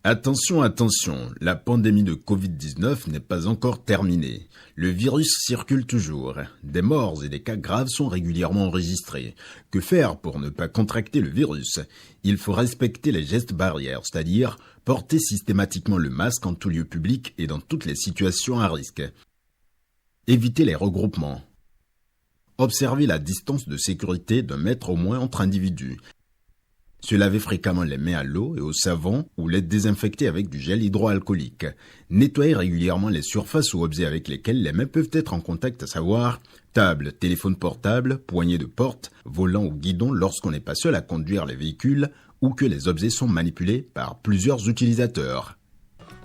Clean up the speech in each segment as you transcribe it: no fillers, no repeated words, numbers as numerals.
Attention, attention, la pandémie de Covid-19 n'est pas encore terminée. Le virus circule toujours. Des morts et des cas graves sont régulièrement enregistrés. Que faire pour ne pas contracter le virus? Il faut respecter les gestes barrières, c'est-à-dire porter systématiquement le masque en tout lieu public et dans toutes les situations à risque. Éviter les regroupements. Observer la distance de sécurité d'1 mètre au moins entre individus. Se laver fréquemment les mains à l'eau et au savon ou les désinfecter avec du gel hydroalcoolique. Nettoyer régulièrement les surfaces ou objets avec lesquels les mains peuvent être en contact, à savoir table, téléphone portable, poignée de porte, volant ou guidon lorsqu'on n'est pas seul à conduire les véhicules ou que les objets sont manipulés par plusieurs utilisateurs.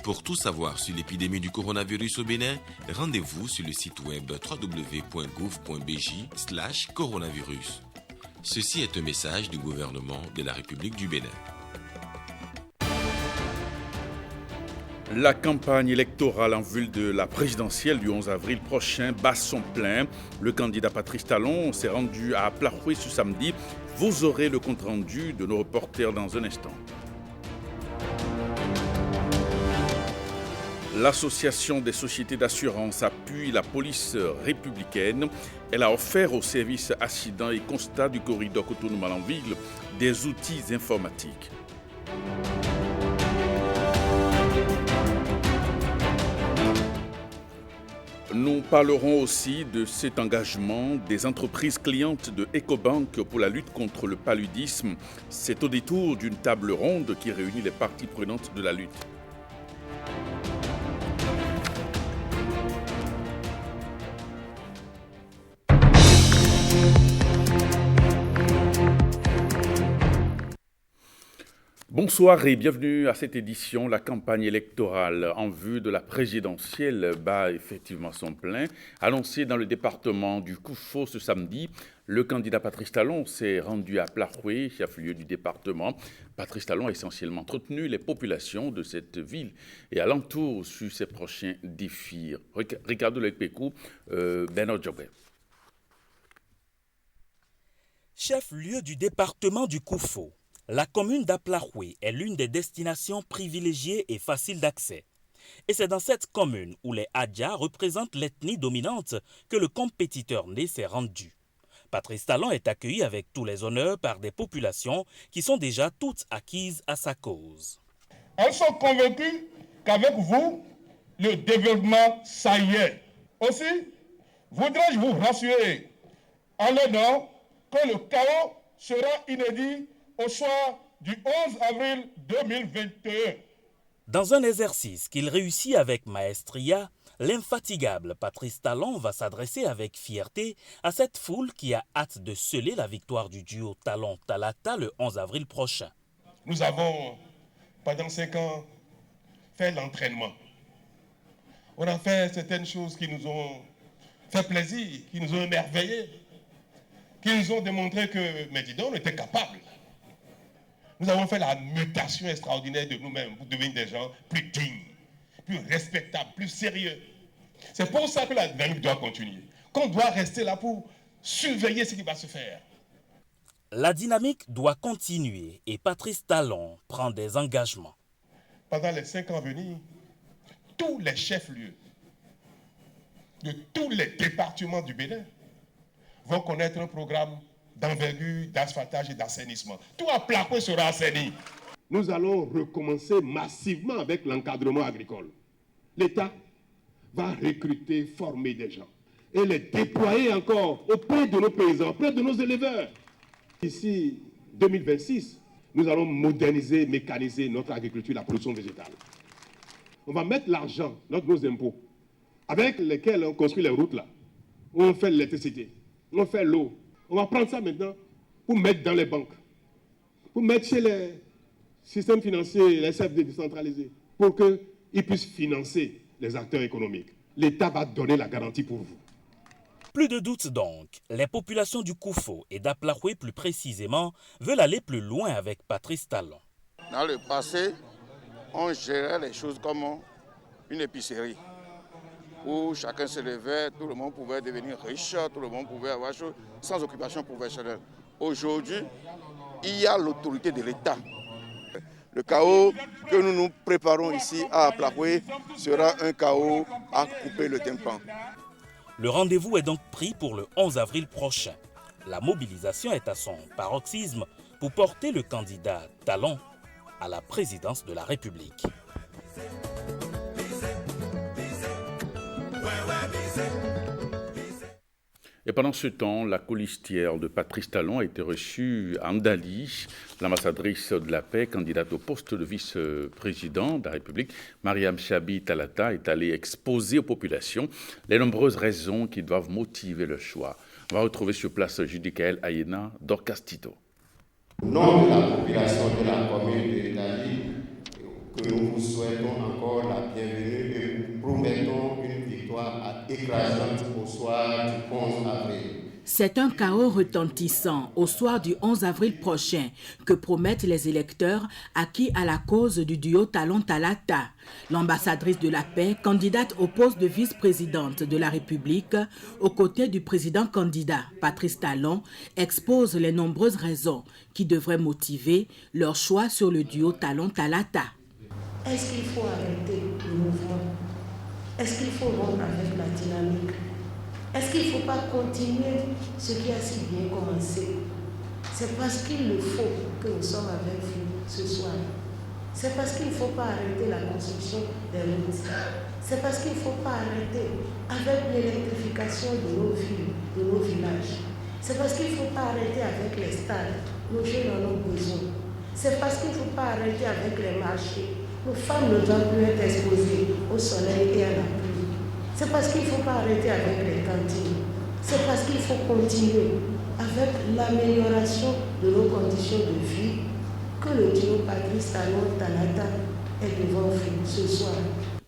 Pour tout savoir sur l'épidémie du coronavirus au Bénin, rendez-vous sur le site web www.gouv.bj/coronavirus. Ceci est un message du gouvernement de la République du Bénin. La campagne électorale en vue de la présidentielle du 11 avril prochain bat son plein. Le candidat Patrice Talon s'est rendu à Plahoué ce samedi. Vous aurez le compte-rendu de nos reporters dans un instant. L'Association des sociétés d'assurance appuie la police républicaine. Elle a offert au service accidents et constats du corridor Cotonou-Malanville des outils informatiques. Nous parlerons aussi de cet engagement des entreprises clientes de Ecobank pour la lutte contre le paludisme. C'est au détour d'une table ronde qui réunit les parties prenantes de la lutte. Bonsoir et bienvenue à cette édition. La campagne électorale en vue de la présidentielle bat effectivement son plein. Annoncé dans le département du Koufo ce samedi, le candidat Patrice Talon s'est rendu à Plahoué, chef-lieu du département. Patrice Talon a essentiellement entretenu les populations de cette ville et alentour sur ses prochains défis. Ricardo Lekpekou, Bernard Djobé. Chef-lieu du département du Koufo. La commune d'Aplahoué est l'une des destinations privilégiées et faciles d'accès. Et c'est dans cette commune où les Hadja représentent l'ethnie dominante que le compétiteur né s'est rendu. Patrice Talon est accueilli avec tous les honneurs par des populations qui sont déjà toutes acquises à sa cause. Elles sont convaincues qu'avec vous, le développement, ça y est. Aussi, voudrais-je vous rassurer en leur nom que le chaos sera inédit au soir du 11 avril 2021. Dans un exercice qu'il réussit avec maestria, l'infatigable Patrice Talon va s'adresser avec fierté à cette foule qui a hâte de sceller la victoire du duo Talon-Talata le 11 avril prochain. Nous avons, pendant 5 ans, fait l'entraînement. On a fait certaines choses qui nous ont fait plaisir, qui nous ont émerveillés, qui nous ont démontré que, mais dis donc, on était capables. Nous avons fait la mutation extraordinaire de nous-mêmes pour devenir des gens plus dignes, plus respectables, plus sérieux. C'est pour ça que la dynamique doit continuer, qu'on doit rester là pour surveiller ce qui va se faire. La dynamique doit continuer et Patrice Talon prend des engagements. Pendant les 5 ans à venir, tous les chefs-lieux de tous les départements du Bénin vont connaître un programme d'envergure, d'asphaltage et d'assainissement. Tout à Plahoué sera assaini. Nous allons recommencer massivement avec l'encadrement agricole. L'État va recruter, former des gens et les déployer encore auprès de nos paysans, auprès de nos éleveurs. D'ici 2026, nous allons moderniser, mécaniser notre agriculture, la production végétale. On va mettre l'argent, nos impôts, avec lesquels on construit les routes là, où on fait l'électricité, où on fait l'eau. On va prendre ça maintenant pour mettre dans les banques, pour mettre chez les systèmes financiers, les CFD décentralisés, pour qu'ils puissent financer les acteurs économiques. L'État va donner la garantie pour vous. Plus de doute donc, les populations du Koufo et d'Aplahoué plus précisément veulent aller plus loin avec Patrice Talon. Dans le passé, on gérait les choses comme une épicerie, où chacun se levait, tout le monde pouvait devenir riche, tout le monde pouvait avoir chose sans occupation professionnelle. Aujourd'hui, il y a l'autorité de l'État. Le chaos que nous nous préparons ici à Aplakwe sera un chaos à couper le tympan. Le rendez-vous est donc pris pour le 11 avril prochain. La mobilisation est à son paroxysme pour porter le candidat Talon à la présidence de la République. Et pendant ce temps, la colistière de Patrice Talon a été reçue à Ndali. L'ambassadrice de la paix, candidate au poste de vice-président de la République, Mariam Chabi Talata, est allée exposer aux populations les nombreuses raisons qui doivent motiver le choix. On va retrouver sur place Judicaël Ayena d'Orcastito. Au nom de la population de la commune de Ndali, que nous vous souhaitons encore la bienvenue et vous promettons une victoire écrasante au soir du 11 avril. C'est un chaos retentissant au soir du 11 avril prochain que promettent les électeurs acquis à la cause du duo Talon-Talata. L'ambassadrice de la paix, candidate au poste de vice-présidente de la République, aux côtés du président candidat Patrice Talon, expose les nombreuses raisons qui devraient motiver leur choix sur le duo Talon-Talata. Est-ce qu'il faut arrêter le mouvement? Est-ce qu'il faut rompre avec la dynamique? Est-ce qu'il ne faut pas continuer ce qui a si bien commencé? C'est parce qu'il le faut que nous sommes avec vous ce soir. C'est parce qu'il ne faut pas arrêter la construction des routes. C'est parce qu'il ne faut pas arrêter avec l'électrification de nos villes, de nos villages. C'est parce qu'il ne faut pas arrêter avec les stades. Nos jeunes en ont besoin. C'est parce qu'il ne faut pas arrêter avec les marchés. Nos femmes ne doivent plus être exposées au soleil et à la pluie. C'est parce qu'il ne faut pas arrêter avec les cantines. C'est parce qu'il faut continuer avec l'amélioration de nos conditions de vie que le duo Patrice Talon-Talata est devant vous ce soir.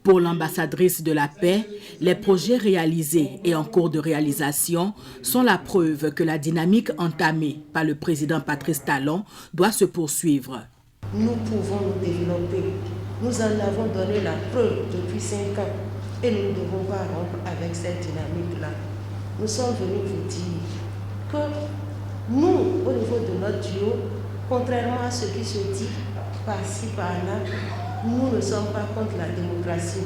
Pour l'ambassadrice de la paix, les projets réalisés et en cours de réalisation sont la preuve que la dynamique entamée par le président Patrice Talon doit se poursuivre. Nous pouvons nous développer. Nous en avons donné la preuve depuis 5 ans et nous ne devons pas rompre avec cette dynamique-là. Nous sommes venus vous dire que nous, au niveau de notre duo, contrairement à ce qui se dit par-ci, par-là, nous ne sommes pas contre la démocratie.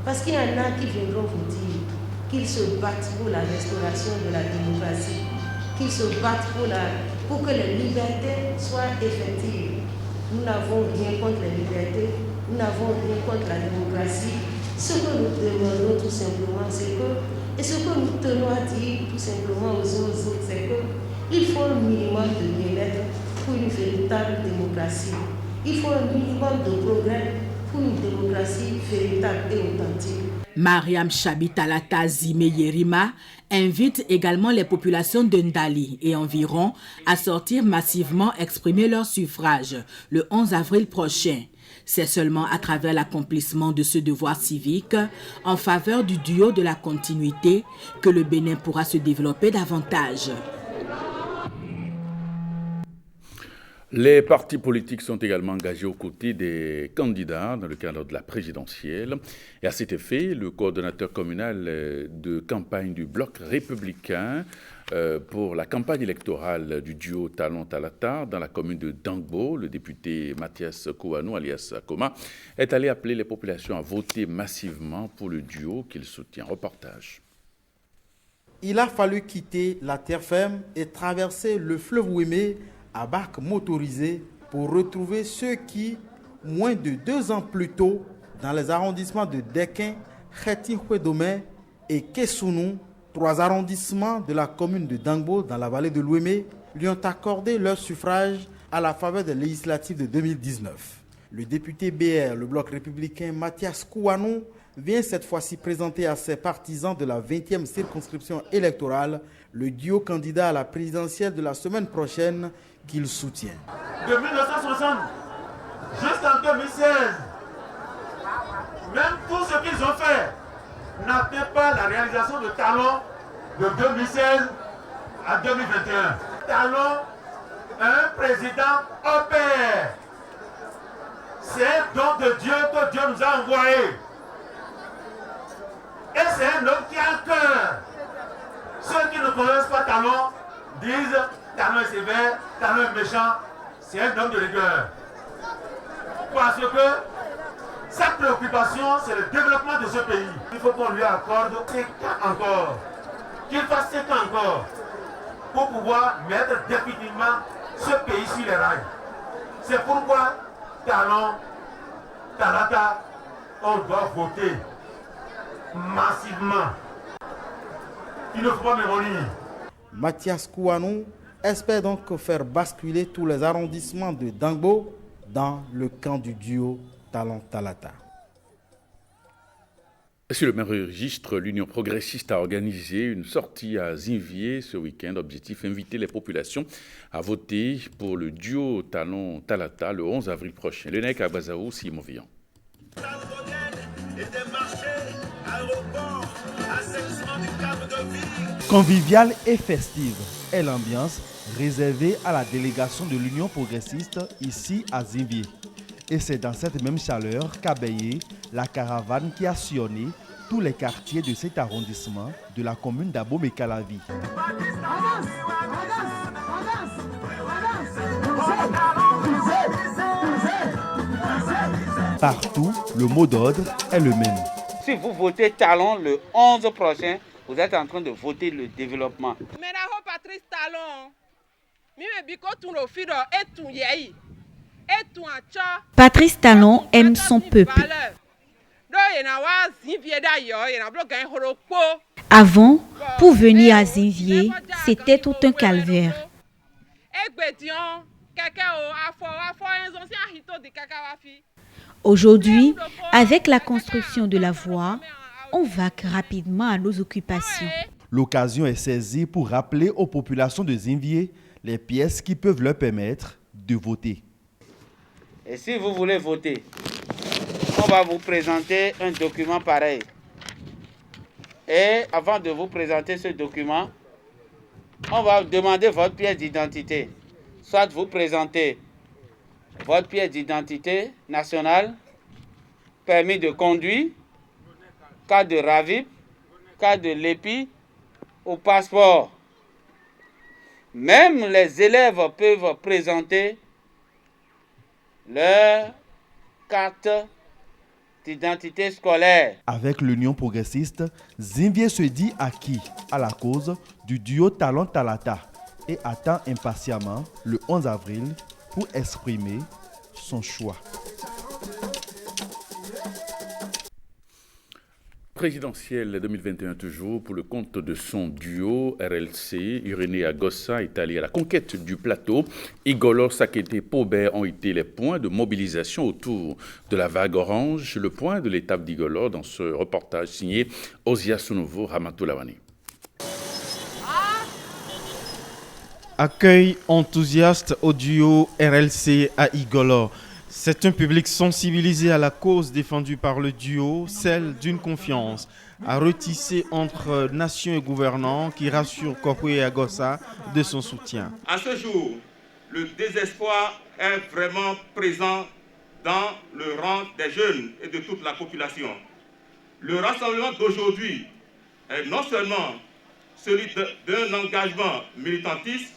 Parce qu'il y en a qui viendront vous dire qu'ils se battent pour la restauration de la démocratie, qu'ils se battent pour que les libertés soient effectives. Nous n'avons rien contre les libertés, nous n'avons rien contre la démocratie. Ce que nous demandons tout simplement, c'est que, et ce que nous tenons à dire tout simplement aux autres, c'est qu'il faut un minimum de bien-être pour une véritable démocratie. Il faut un minimum de progrès pour une démocratie véritable et authentique. Mariam Chabi Talata Zime Yerima invite également les populations de Ndali et environ à sortir massivement exprimer leur suffrage le 11 avril prochain. C'est seulement à travers l'accomplissement de ce devoir civique en faveur du duo de la continuité que le Bénin pourra se développer davantage. Les partis politiques sont également engagés aux côtés des candidats dans le cadre de la présidentielle. Et à cet effet, le coordonnateur communal de campagne du Bloc républicain pour la campagne électorale du duo Talon-Talata dans la commune de Dangbo, le député Mathias Kouanou, alias Akoma, est allé appeler les populations à voter massivement pour le duo qu'il soutient. Reportage. Il a fallu quitter la terre ferme et traverser le fleuve Ouémé à barque motorisée pour retrouver ceux qui, moins de 2 ans plus tôt, dans les arrondissements de Dekin, Khéti-Houédomé et Kessounou, 3 arrondissements de la commune de Dangbo dans la vallée de l'Ouémé, lui ont accordé leur suffrage à la faveur des législatives de 2019. Le député BR, le Bloc républicain Mathias Kouanou, vient cette fois-ci présenter à ses partisans de la 20e circonscription électorale le duo candidat à la présidentielle de la semaine prochaine qu'il soutient. De 1960 jusqu'en 2016, même tout ce qu'ils ont fait n'atteint pas la réalisation de Talon de 2016 à 2021. Talon est un président opère. C'est un don de Dieu que Dieu nous a envoyé. Et c'est un homme qui a un cœur. Ceux qui ne connaissent pas Talon disent Talon est sévère, Talon est méchant. C'est un homme de rigueur. Parce que sa préoccupation, c'est le développement de ce pays. Il faut qu'on lui accorde 5 ans encore, qu'il fasse 5 ans encore, pour pouvoir mettre définitivement ce pays sur les rails. C'est pourquoi Talon, Talata, on doit voter massivement. Il ne faut pas me revenir. Mathias Kouanou espère donc faire basculer tous les arrondissements de Dangbo dans le camp du duo Talon-Talata. Sur le même registre, l'Union progressiste a organisé une sortie à Zinvier ce week-end. Objectif, inviter les populations à voter pour le duo Talon-Talata le 11 avril prochain. Le NEC à Bazaou, Simon Vian. Conviviale et festive est l'ambiance réservée à la délégation de l'Union progressiste ici à Zinvier. Et c'est dans cette même chaleur qu'a baillé la caravane qui a sillonné tous les quartiers de cet arrondissement de la commune d'Abomey-Calavi. Partout, le mot d'ordre est le même. Si vous votez Talon le 11 prochain, vous êtes en train de voter le développement. Patrice Talon aime son peuple. Avant, pour venir à Zinvier, c'était tout un calvaire. Aujourd'hui, avec la construction de la voie, on vaque rapidement à nos occupations. L'occasion est saisie pour rappeler aux populations de Zinvier les pièces qui peuvent leur permettre de voter. Et si vous voulez voter, on va vous présenter un document pareil. Et avant de vous présenter ce document, on va demander votre pièce d'identité. Soit vous présentez votre pièce d'identité nationale, permis de conduire, carte de RAVIP, carte de l'EPI ou passeport. Même les élèves peuvent présenter leur carte d'identité scolaire. Avec l'Union progressiste, Zinvier se dit acquis à la cause du duo Talon-Talata et attend impatiemment le 11 avril pour exprimer son choix. Présidentielle 2021 toujours, pour le compte de son duo RLC, Irénée Agossa est allé à la conquête du plateau. Igolo Sakete Pobert ont été les points de mobilisation autour de la vague orange. Le point de l'étape d'Igolo dans ce reportage signé Ozia Sounovo Ramatoulawani. Accueil enthousiaste au duo RLC à Igolo. C'est un public sensibilisé à la cause défendue par le duo, celle d'une confiance à retisser entre nations et gouvernants qui rassure Kokwe Agossa de son soutien. À ce jour, le désespoir est vraiment présent dans le rang des jeunes et de toute la population. Le rassemblement d'aujourd'hui est non seulement celui d'un engagement militantiste,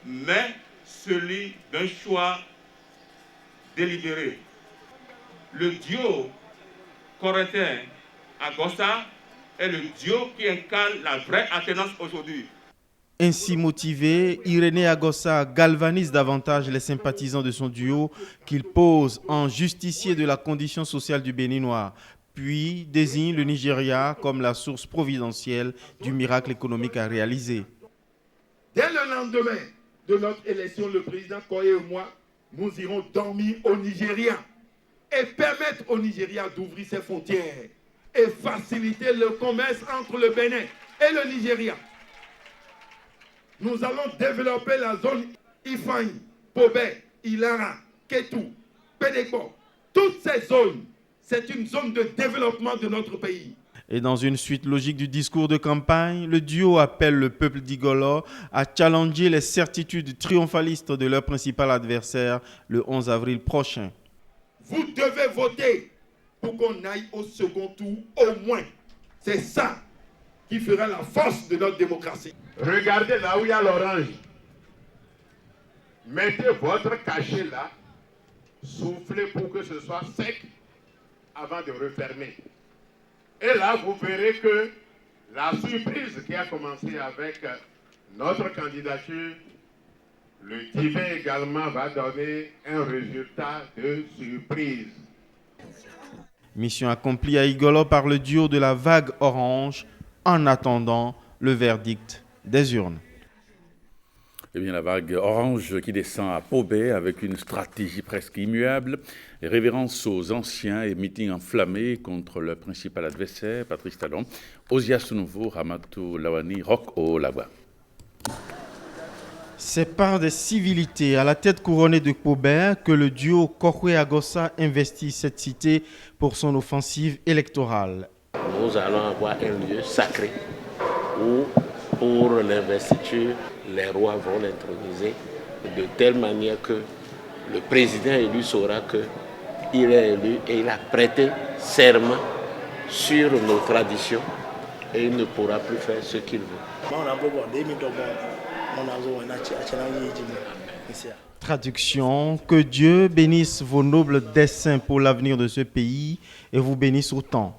mais celui d'un choix délibéré. Le duo corentin Agossa est le duo qui incarne la vraie alternance aujourd'hui. Ainsi motivé, Irénée Agossa galvanise davantage les sympathisants de son duo qu'il pose en justicier de la condition sociale du Béninois, puis désigne le Nigeria comme la source providentielle du miracle économique à réaliser. Dès le lendemain de notre élection, le président Koye et moi, nous irons dormir au Nigeria et permettre au Nigeria d'ouvrir ses frontières et faciliter le commerce entre le Bénin et le Nigeria. Nous allons développer la zone Ifeanyi, Pobé, Ilara, Ketu, Pédéco. Toutes ces zones, c'est une zone de développement de notre pays. Et dans une suite logique du discours de campagne, le duo appelle le peuple d'Igolo à challenger les certitudes triomphalistes de leur principal adversaire le 11 avril prochain. Vous devez voter pour qu'on aille au second tour au moins. C'est ça qui fera la force de notre démocratie. Regardez là où il y a l'orange. Mettez votre cachet là souffler pour que ce soit sec avant de refermer. Et là, vous verrez que la surprise qui a commencé avec notre candidature, le divin également va donner un résultat de surprise. Mission accomplie à Igolo par le duo de la vague orange en attendant le verdict des urnes. Eh bien, la vague orange qui descend à Pobé avec une stratégie presque immuable, révérence aux anciens et meetings enflammés contre le principal adversaire, Patrice Talon, Osias Nouveau, Ramatou Lawani, Roch Olawa. C'est par des civilités à la tête couronnée de Pobé que le duo Kokwe-Agossa investit cette cité pour son offensive électorale. Nous allons avoir un lieu sacré où, pour l'investiture, les rois vont l'introniser de telle manière que le président élu saura qu'il est élu et il a prêté serment sur nos traditions et il ne pourra plus faire ce qu'il veut. Traduction, que Dieu bénisse vos nobles desseins pour l'avenir de ce pays et vous bénisse autant.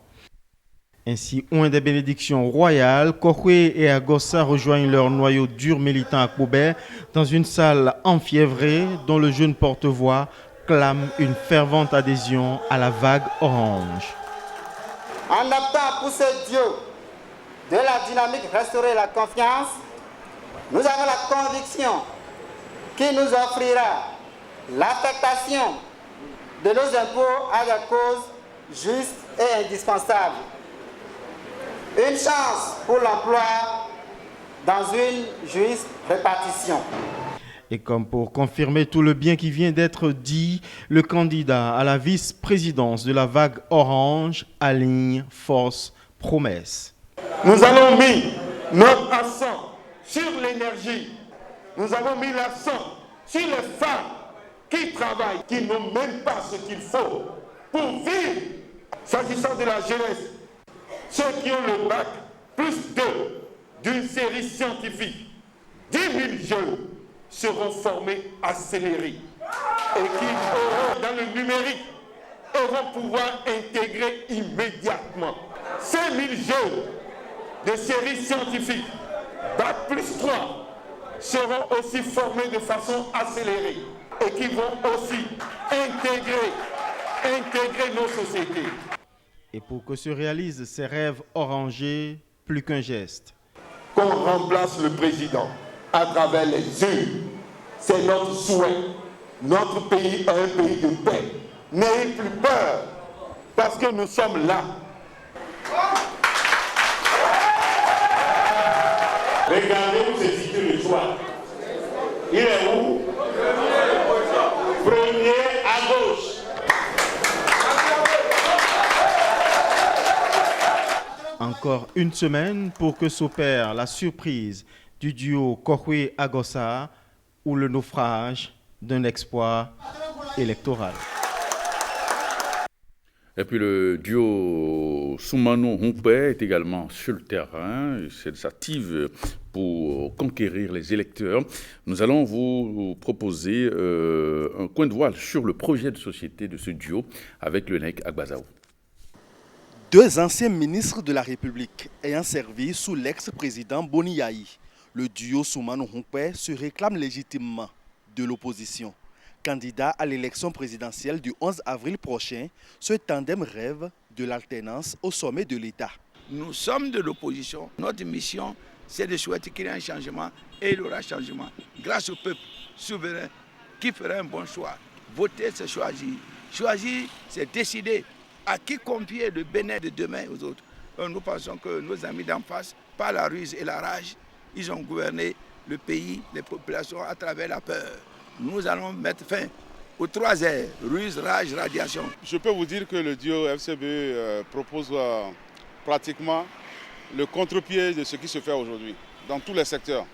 Ainsi, loin des bénédictions royales, Kokwe et Agossa rejoignent leur noyau dur militant à Pobé dans une salle enfiévrée dont le jeune porte-voix clame une fervente adhésion à la vague orange. En optant pour ce Dieu de la dynamique restaurer la confiance, nous avons la conviction qu'il nous offrira l'affectation de nos impôts à des causes justes et indispensables. Une chance pour l'emploi dans une juste répartition. Et comme pour confirmer tout le bien qui vient d'être dit, le candidat à la vice-présidence de la vague orange aligne force promesse. Nous avons mis notre accent sur l'énergie. Nous avons mis l'accent sur les femmes qui travaillent, qui n'ont même pas ce qu'il faut pour vivre. S'agissant de la jeunesse, ceux qui ont le bac plus 2 d'une série scientifique, 10 000 jeunes seront formés accélérés et qui auront dans le numérique et vont pouvoir intégrer immédiatement. 5 000 jeunes de série scientifique, bac plus 3, seront aussi formés de façon accélérée et qui vont aussi intégrer nos sociétés. Et pour que se réalisent ces rêves orangés, plus qu'un geste. Qu'on remplace le président à travers les urnes. C'est notre souhait. Notre pays est un pays de paix. N'ayez plus peur, parce que nous sommes là. Regardez où se situe le choix. Il est où? Premier à gauche. Encore une semaine pour que s'opère la surprise du duo Kokwe-Agossa ou le naufrage d'un exploit électoral. Et puis le duo Soumano-Humpé est également sur le terrain. Il s'active pour conquérir les électeurs. Nous allons vous proposer un coin de voile sur le projet de société de ce duo avec le NEC Agbazaou. Deux anciens ministres de la République ayant servi sous l'ex-président Boni Yayi, le duo Soumano-Humpé se réclame légitimement de l'opposition. Candidat à l'élection présidentielle du 11 avril prochain, ce tandem rêve de l'alternance au sommet de l'État. Nous sommes de l'opposition. Notre mission, c'est de souhaiter qu'il y ait un changement et il y aura changement grâce au peuple souverain qui fera un bon choix. Voter, c'est choisir. Choisir, c'est décider à qui confier le bénin de demain aux autres. Nous pensons que nos amis d'en face, par la ruse et la rage, ils ont gouverné le pays, les populations à travers la peur. Nous allons mettre fin aux 3 R, ruse, rage, radiation. Je peux vous dire que le duo FCB propose pratiquement le contre-pied de ce qui se fait aujourd'hui, dans tous les secteurs.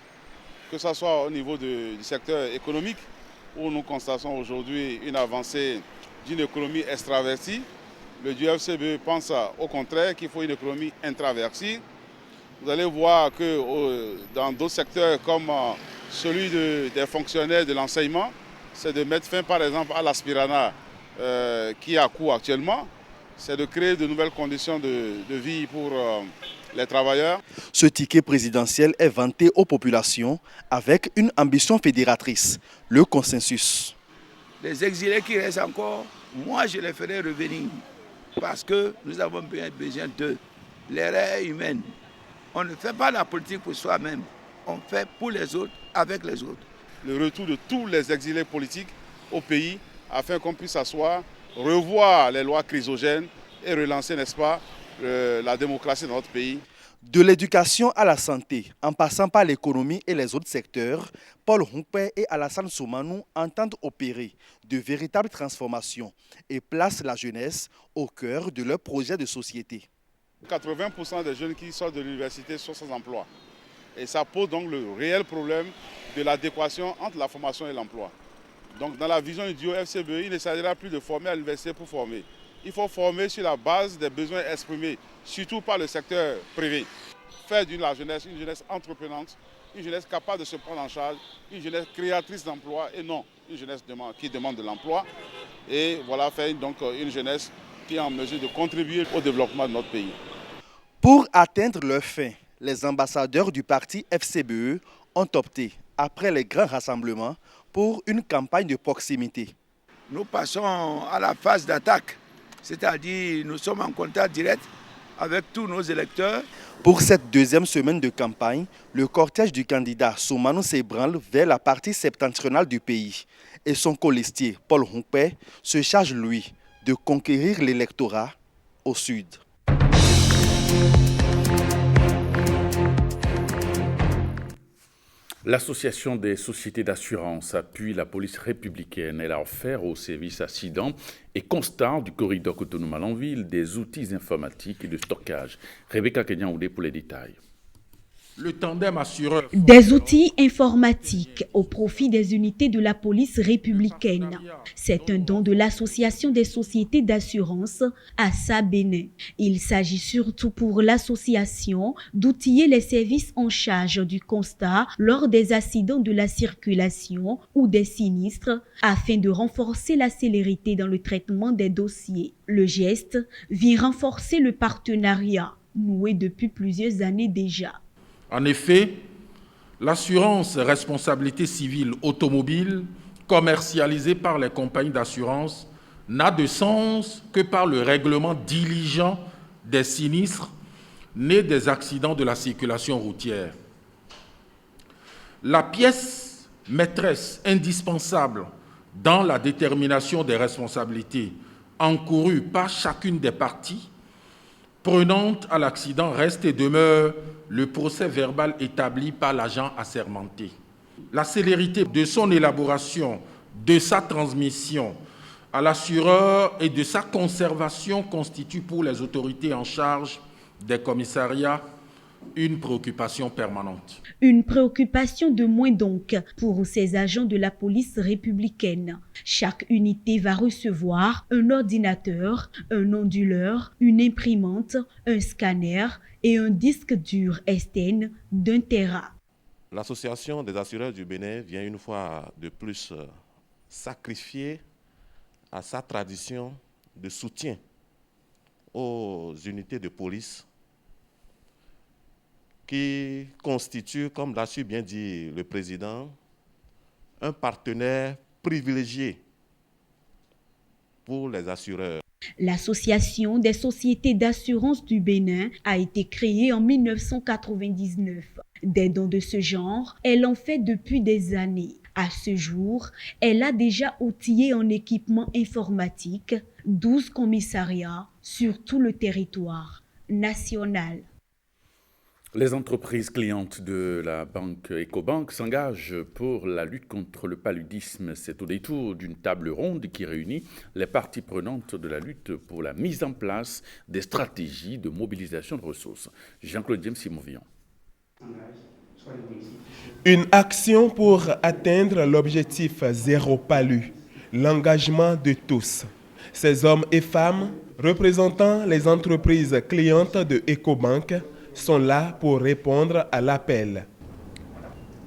Que ce soit au niveau du secteur économique, où nous constatons aujourd'hui une avancée d'une économie extravertie. Le duo FCB pense au contraire qu'il faut une économie intravertie. Vous allez voir que dans d'autres secteurs comme celui des fonctionnaires de l'enseignement, c'est de mettre fin par exemple à l'aspiranat qui est à court actuellement, c'est de créer de nouvelles conditions de vie pour les travailleurs. Ce ticket présidentiel est vanté aux populations avec une ambition fédératrice, le consensus. Les exilés qui restent encore, moi je les ferai revenir parce que nous avons besoin d'eux. L'erreur humaine. On ne fait pas la politique pour soi-même, on fait pour les autres, avec les autres. Le retour de tous les exilés politiques au pays afin qu'on puisse s'asseoir, revoir les lois chrysogènes et relancer, n'est-ce pas, la démocratie dans notre pays. De l'éducation à la santé, en passant par l'économie et les autres secteurs, Paul Hunkpe et Alassane Soumanou entendent opérer de véritables transformations et placent la jeunesse au cœur de leur projet de société. 80% des jeunes qui sortent de l'université sont sans emploi. Et ça pose donc le réel problème de l'adéquation entre la formation et l'emploi. Donc dans la vision du duo FCBE, il ne s'agira plus de former à l'université pour former. Il faut former sur la base des besoins exprimés, surtout par le secteur privé. Faire de la jeunesse une jeunesse entreprenante, une jeunesse capable de se prendre en charge, une jeunesse créatrice d'emploi et non une jeunesse qui demande de l'emploi. Et voilà, faire donc une jeunesse qui est en mesure de contribuer au développement de notre pays. Pour atteindre leur fin, les ambassadeurs du parti FCBE ont opté, après les grands rassemblements, pour une campagne de proximité. Nous passons à la phase d'attaque, c'est-à-dire nous sommes en contact direct avec tous nos électeurs. Pour cette deuxième semaine de campagne, le cortège du candidat Soumanou s'ébranle vers la partie septentrionale du pays et son colistier Paul Hunkpe se charge, lui, de conquérir l'électorat au sud. L'Association des sociétés d'assurance appuie la police républicaine. Elle a offert au service accident et constat du corridor Cotonou-Malanville des outils informatiques et de stockage. Rebecca Kenyan-Oudé pour les détails. Le tandem assureur. Des outils informatiques au profit des unités de la police républicaine. C'est un don de l'Association des sociétés d'assurance ASA Bénin. Il s'agit surtout pour l'association d'outiller les services en charge du constat lors des accidents de la circulation ou des sinistres afin de renforcer la célérité dans le traitement des dossiers. Le geste vient renforcer le partenariat noué depuis plusieurs années déjà. En effet, l'assurance responsabilité civile automobile commercialisée par les compagnies d'assurance n'a de sens que par le règlement diligent des sinistres nés des accidents de la circulation routière. La pièce maîtresse indispensable dans la détermination des responsabilités encourues par chacune des parties prenante à l'accident reste et demeure le procès verbal établi par l'agent assermenté. La célérité de son élaboration, de sa transmission à l'assureur et de sa conservation constitue pour les autorités en charge des commissariats une préoccupation permanente. Une préoccupation de moins donc pour ces agents de la police républicaine. Chaque unité va recevoir un ordinateur, un onduleur, une imprimante, un scanner et un disque dur STN d'1 Tera. L'Association des assureurs du Bénin vient une fois de plus sacrifier à sa tradition de soutien aux unités de police qui constitue, comme l'a su bien dire le président, un partenaire privilégié pour les assureurs. L'Association des sociétés d'assurance du Bénin a été créée en 1999. Des dons de ce genre, elle en fait depuis des années. À ce jour, elle a déjà outillé en équipement informatique 12 commissariats sur tout le territoire national. Les entreprises clientes de la banque Ecobank s'engagent pour la lutte contre le paludisme. C'est au détour d'une table ronde qui réunit les parties prenantes de la lutte pour la mise en place des stratégies de mobilisation de ressources. Jean-Claude James Simovian. Une action pour atteindre l'objectif zéro palu, l'engagement de tous. Ces hommes et femmes représentant les entreprises clientes de Ecobank sont là pour répondre à l'appel.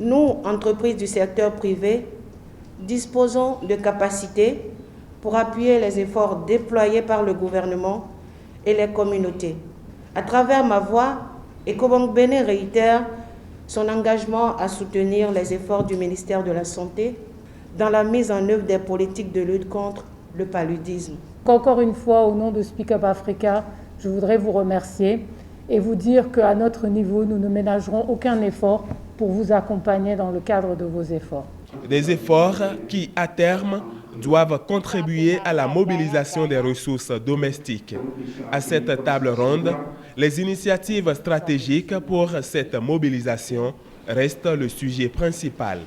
Nous, entreprises du secteur privé, disposons de capacités pour appuyer les efforts déployés par le gouvernement et les communautés. À travers ma voix, Ecobank Bénin réitère son engagement à soutenir les efforts du ministère de la Santé dans la mise en œuvre des politiques de lutte contre le paludisme. Encore une fois, au nom de Speak Up Africa, je voudrais vous remercier et vous dire qu'à notre niveau, nous ne ménagerons aucun effort pour vous accompagner dans le cadre de vos efforts. Des efforts qui, à terme, doivent contribuer à la mobilisation des ressources domestiques. À cette table ronde, les initiatives stratégiques pour cette mobilisation restent le sujet principal.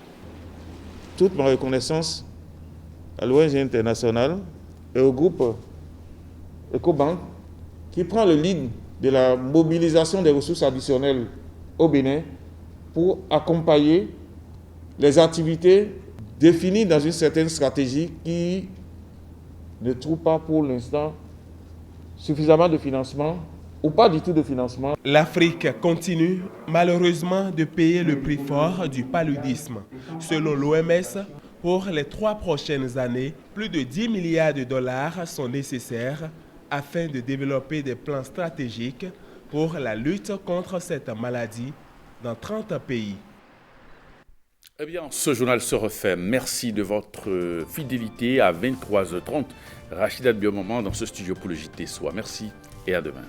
Toute ma reconnaissance à l'ONG internationale et au groupe Ecobank qui prend le lead de la mobilisation des ressources additionnelles au Bénin pour accompagner les activités définies dans une certaine stratégie qui ne trouve pas pour l'instant suffisamment de financement ou pas du tout de financement. L'Afrique continue malheureusement de payer le prix fort du paludisme. Selon l'OMS, pour les 3 prochaines années, plus de 10 milliards de dollars sont nécessaires afin de développer des plans stratégiques pour la lutte contre cette maladie dans 30 pays. Eh bien, ce journal se refait. Merci de votre fidélité à 23h30. Rachida Biomoment dans ce studio pour le JT Soir. Merci et à demain.